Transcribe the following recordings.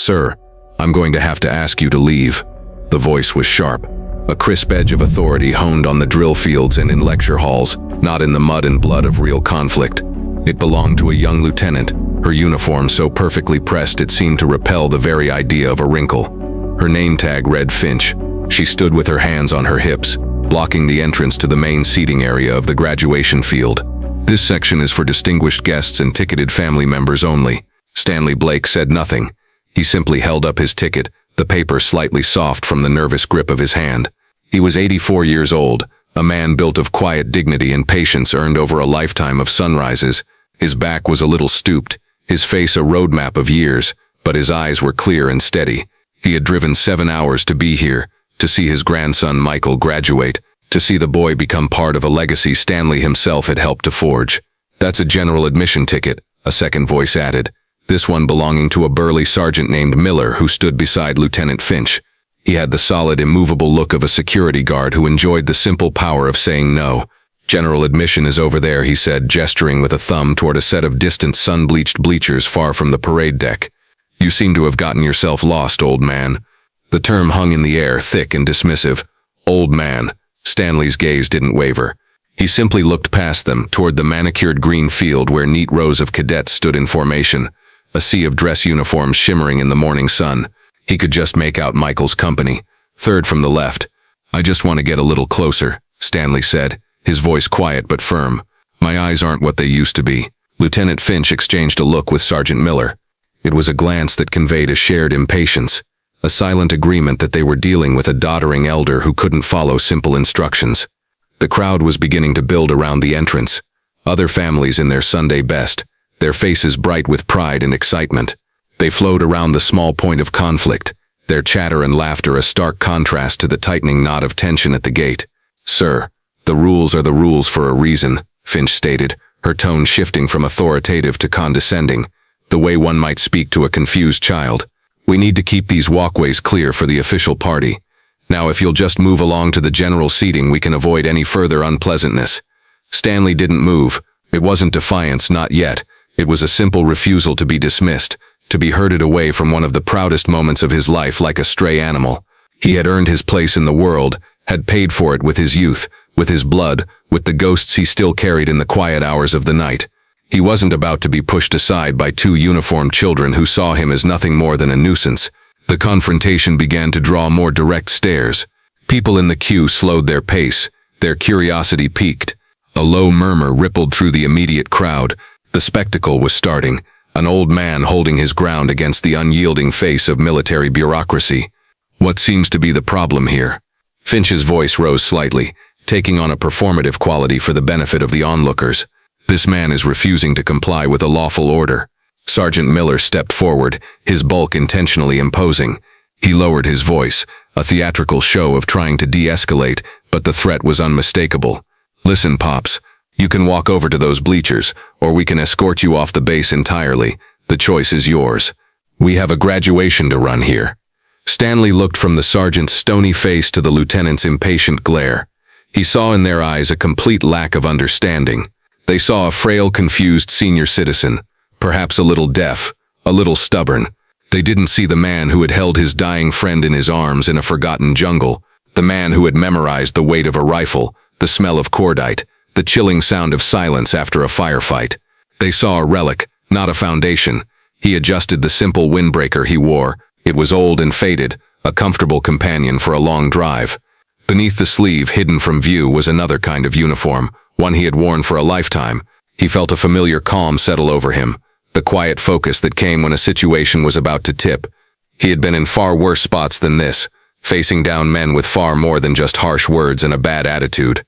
"Sir, I'm going to have to ask you to leave." The voice was sharp, a crisp edge of authority honed on the drill fields and in lecture halls, not in the mud and blood of real conflict. It belonged to a young lieutenant, her uniform so perfectly pressed it seemed to repel the very idea of a wrinkle. Her name tag read Finch. She stood with her hands on her hips, blocking the entrance to the main seating area of the graduation field. "This section is for distinguished guests and ticketed family members only." Stanley Blake said nothing. He simply held up his ticket, the paper slightly soft from the nervous grip of his hand. He was 84 years old, a man built of quiet dignity and patience earned over a lifetime of sunrises. His back was a little stooped, his face a roadmap of years, but his eyes were clear and steady. He had driven 7 hours to be here, to see his grandson Michael graduate, to see the boy become part of a legacy Stanley himself had helped to forge. "That's a general admission ticket," a second voice added, this one belonging to a burly sergeant named Miller who stood beside Lieutenant Finch. He had the solid, immovable look of a security guard who enjoyed the simple power of saying no. "General admission is over there," he said, gesturing with a thumb toward a set of distant sun-bleached bleachers far from the parade deck. "You seem to have gotten yourself lost, old man." The term hung in the air, thick and dismissive. "Old man." Stanley's gaze didn't waver. He simply looked past them, toward the manicured green field where neat rows of cadets stood in formation, a sea of dress uniforms shimmering in the morning sun. He could just make out Michael's company, third from the left. "I just want to get a little closer," Stanley said, his voice quiet but firm. "My eyes aren't what they used to be." Lieutenant Finch exchanged a look with Sergeant Miller. It was a glance that conveyed a shared impatience, a silent agreement that they were dealing with a doddering elder who couldn't follow simple instructions. The crowd was beginning to build around the entrance. Other families in their Sunday best, their faces bright with pride and excitement. They flowed around the small point of conflict, their chatter and laughter a stark contrast to the tightening knot of tension at the gate. "Sir, the rules are the rules for a reason," Finch stated, her tone shifting from authoritative to condescending, the way one might speak to a confused child. "We need to keep these walkways clear for the official party. Now if you'll just move along to the general seating, we can avoid any further unpleasantness." Stanley didn't move. It wasn't defiance, not yet. It was a simple refusal to be dismissed, to be herded away from one of the proudest moments of his life like a stray animal. He had earned his place in the world, had paid for it with his youth, with his blood, with the ghosts he still carried in the quiet hours of the night. He wasn't about to be pushed aside by two uniformed children who saw him as nothing more than a nuisance. The confrontation began to draw more direct stares. People in the queue slowed their pace, their curiosity piqued. A low murmur rippled through the immediate crowd. The spectacle was starting, an old man holding his ground against the unyielding face of military bureaucracy. "What seems to be the problem here?" Finch's voice rose slightly, taking on a performative quality for the benefit of the onlookers. "This man is refusing to comply with a lawful order." Sergeant Miller stepped forward, his bulk intentionally imposing. He lowered his voice, a theatrical show of trying to de-escalate, but the threat was unmistakable. "Listen, Pops, you can walk over to those bleachers, or we can escort you off the base entirely. The choice is yours. We have a graduation to run here." Stanley looked from the sergeant's stony face to the lieutenant's impatient glare. He saw in their eyes a complete lack of understanding. They saw a frail, confused senior citizen, perhaps a little deaf, a little stubborn. They didn't see the man who had held his dying friend in his arms in a forgotten jungle, the man who had memorized the weight of a rifle, the smell of cordite, the chilling sound of silence after a firefight. They saw a relic, not a foundation. He adjusted the simple windbreaker he wore. It was old and faded, a comfortable companion for a long drive. Beneath the sleeve, hidden from view, was another kind of uniform, one he had worn for a lifetime. He felt a familiar calm settle over him, the quiet focus that came when a situation was about to tip. He had been in far worse spots than this, facing down men with far more than just harsh words and a bad attitude.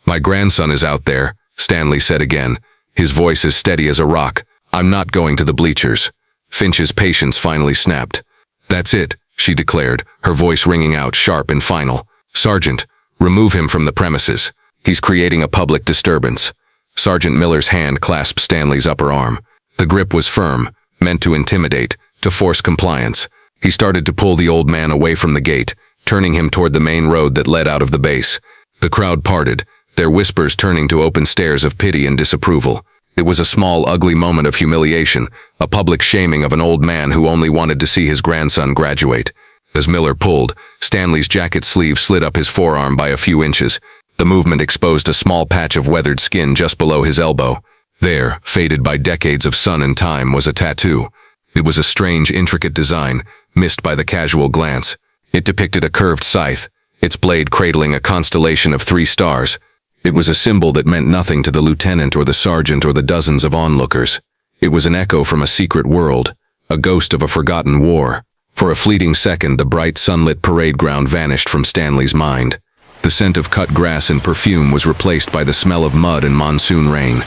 "My grandson is out there," Stanley said again, his voice as steady as a rock. "I'm not going to the bleachers." Finch's patience finally snapped. "That's it," she declared, her voice ringing out sharp and final. "Sergeant, remove him from the premises. He's creating a public disturbance." Sergeant Miller's hand clasped Stanley's upper arm. The grip was firm, meant to intimidate, to force compliance. He started to pull the old man away from the gate, turning him toward the main road that led out of the base. The crowd parted, their whispers turning to open stares of pity and disapproval. It was a small, ugly moment of humiliation, a public shaming of an old man who only wanted to see his grandson graduate. As Miller pulled, Stanley's jacket sleeve slid up his forearm by a few inches. The movement exposed a small patch of weathered skin just below his elbow. There, faded by decades of sun and time, was a tattoo. It was a strange, intricate design, missed by the casual glance. It depicted a curved scythe, its blade cradling a constellation of 3 stars. It was a symbol that meant nothing to the lieutenant or the sergeant or the dozens of onlookers. It was an echo from a secret world, a ghost of a forgotten war. For a fleeting second, the bright sunlit parade ground vanished from Stanley's mind. The scent of cut grass and perfume was replaced by the smell of mud and monsoon rain.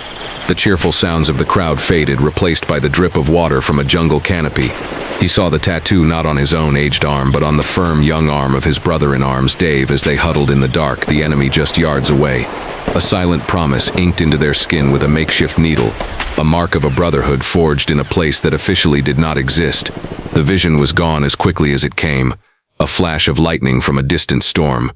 The cheerful sounds of the crowd faded, replaced by the drip of water from a jungle canopy. He saw the tattoo not on his own aged arm, but on the firm young arm of his brother-in-arms, Dave, as they huddled in the dark, the enemy just yards away. A silent promise inked into their skin with a makeshift needle, a mark of a brotherhood forged in a place that officially did not exist. The vision was gone as quickly as it came, a flash of lightning from a distant storm.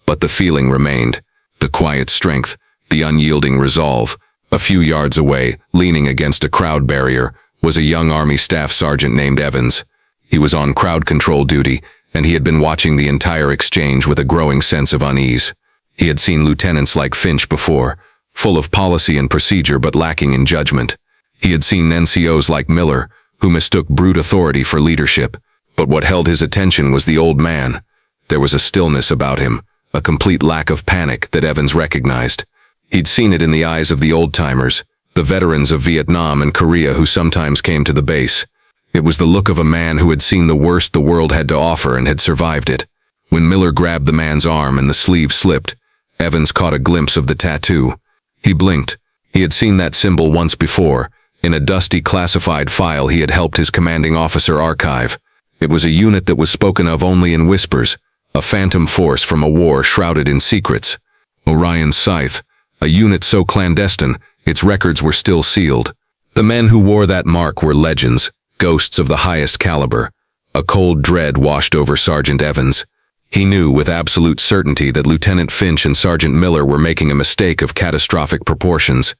But the feeling remained, the quiet strength, the unyielding resolve. A few yards away, leaning against a crowd barrier, was a young Army staff sergeant named Evans. He was on crowd control duty, and he had been watching the entire exchange with a growing sense of unease. He had seen lieutenants like Finch before, full of policy and procedure but lacking in judgment. He had seen NCOs like Miller, who mistook brute authority for leadership. But what held his attention was the old man. There was a stillness about him, a complete lack of panic that Evans recognized. He'd seen it in the eyes of the old-timers, the veterans of Vietnam and Korea who sometimes came to the base. It was the look of a man who had seen the worst the world had to offer and had survived it. When Miller grabbed the man's arm and the sleeve slipped, Evans caught a glimpse of the tattoo. He blinked. He had seen that symbol once before, in a dusty classified file he had helped his commanding officer archive. It was a unit that was spoken of only in whispers, a phantom force from a war shrouded in secrets. Orion's Scythe, a unit so clandestine, its records were still sealed. The men who wore that mark were legends, ghosts of the highest caliber. A cold dread washed over Sergeant Evans. He knew with absolute certainty that Lieutenant Finch and Sergeant Miller were making a mistake of catastrophic proportions.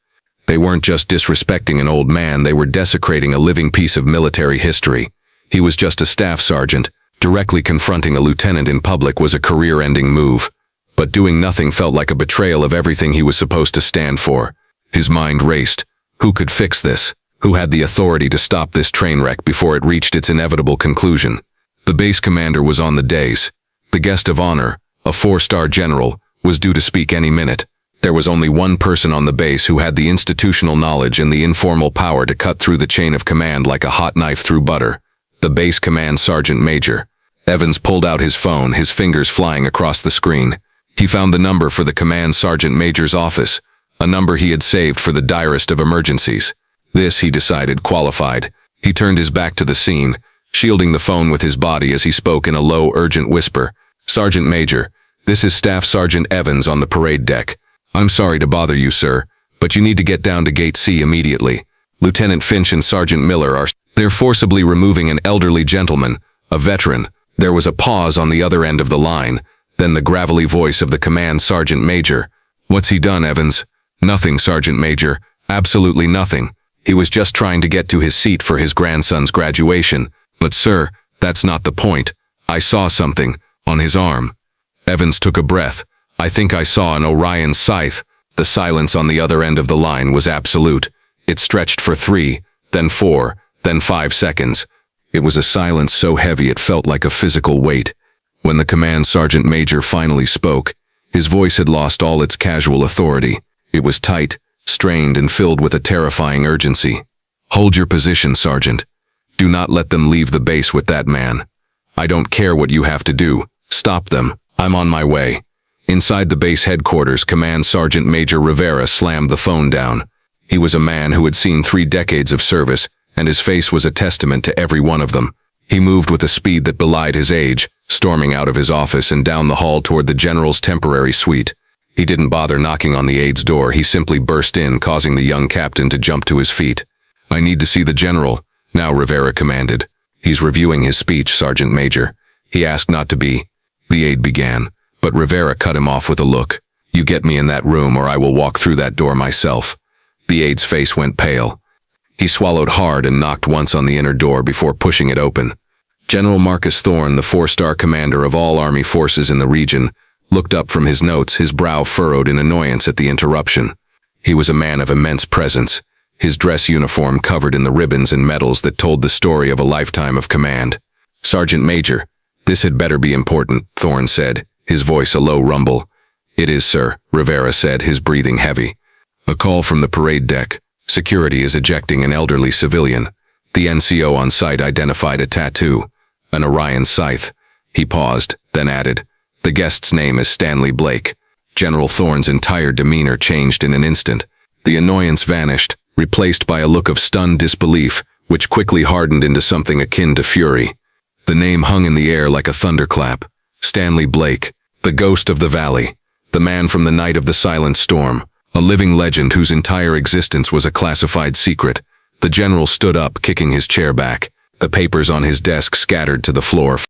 They weren't just disrespecting an old man, they were desecrating a living piece of military history. He was just a staff sergeant. Directly confronting a lieutenant in public was a career-ending move. But doing nothing felt like a betrayal of everything he was supposed to stand for. His mind raced. Who could fix this? Who had the authority to stop this train wreck before it reached its inevitable conclusion? The base commander was on the dais. The guest of honor, a 4-star general, was due to speak any minute. There was only one person on the base who had the institutional knowledge and the informal power to cut through the chain of command like a hot knife through butter. The base command sergeant major. Evans pulled out his phone, his fingers flying across the screen. He found the number for the command sergeant major's office, a number he had saved for the direst of emergencies. This, he decided, qualified. He turned his back to the scene, shielding the phone with his body as he spoke in a low, urgent whisper. Sergeant Major, this is Staff Sergeant Evans on the parade deck. I'm sorry to bother you, sir, but you need to get down to Gate C immediately. Lieutenant Finch and Sergeant Miller are... They're forcibly removing an elderly gentleman, a veteran. There was a pause on the other end of the line, then the gravelly voice of the command sergeant major. What's he done, Evans? Nothing, Sergeant Major. Absolutely nothing. He was just trying to get to his seat for his grandson's graduation. But sir, that's not the point. I saw something on his arm. Evans took a breath. I think I saw an Orion scythe. The silence on the other end of the line was absolute. It stretched for 3, then 4, then 5 seconds. It was a silence so heavy it felt like a physical weight. When the command sergeant major finally spoke, his voice had lost all its casual authority. It was tight, strained, and filled with a terrifying urgency. Hold your position, Sergeant. Do not let them leave the base with that man. I don't care what you have to do. Stop them. I'm on my way. Inside the base headquarters, Command Sergeant Major Rivera slammed the phone down. He was a man who had seen 3 decades of service, and his face was a testament to every one of them. He moved with a speed that belied his age, storming out of his office and down the hall toward the general's temporary suite. He didn't bother knocking on the aide's door. He simply burst in, causing the young captain to jump to his feet. I need to see the general, now, Rivera commanded. He's reviewing his speech, Sergeant Major. He asked not to be. The aide began, but Rivera cut him off with a look. You get me in that room or I will walk through that door myself. The aide's face went pale. He swallowed hard and knocked once on the inner door before pushing it open. General Marcus Thorne, the 4-star commander of all army forces in the region, looked up from his notes, his brow furrowed in annoyance at the interruption. He was a man of immense presence, his dress uniform covered in the ribbons and medals that told the story of a lifetime of command. "Sergeant Major, this had better be important," Thorne said, his voice a low rumble. "It is, sir," Rivera said, his breathing heavy. "A call from the parade deck. Security is ejecting an elderly civilian." The NCO on site identified a tattoo, an Orion scythe. He paused, then added, "The guest's name is Stanley Blake." General Thorne's entire demeanor changed in an instant. The annoyance vanished, replaced by a look of stunned disbelief, which quickly hardened into something akin to fury. The name hung in the air like a thunderclap. Stanley Blake, the ghost of the valley, the man from the night of the silent storm, a living legend whose entire existence was a classified secret. The general stood up, kicking his chair back, the papers on his desk scattered to the floor.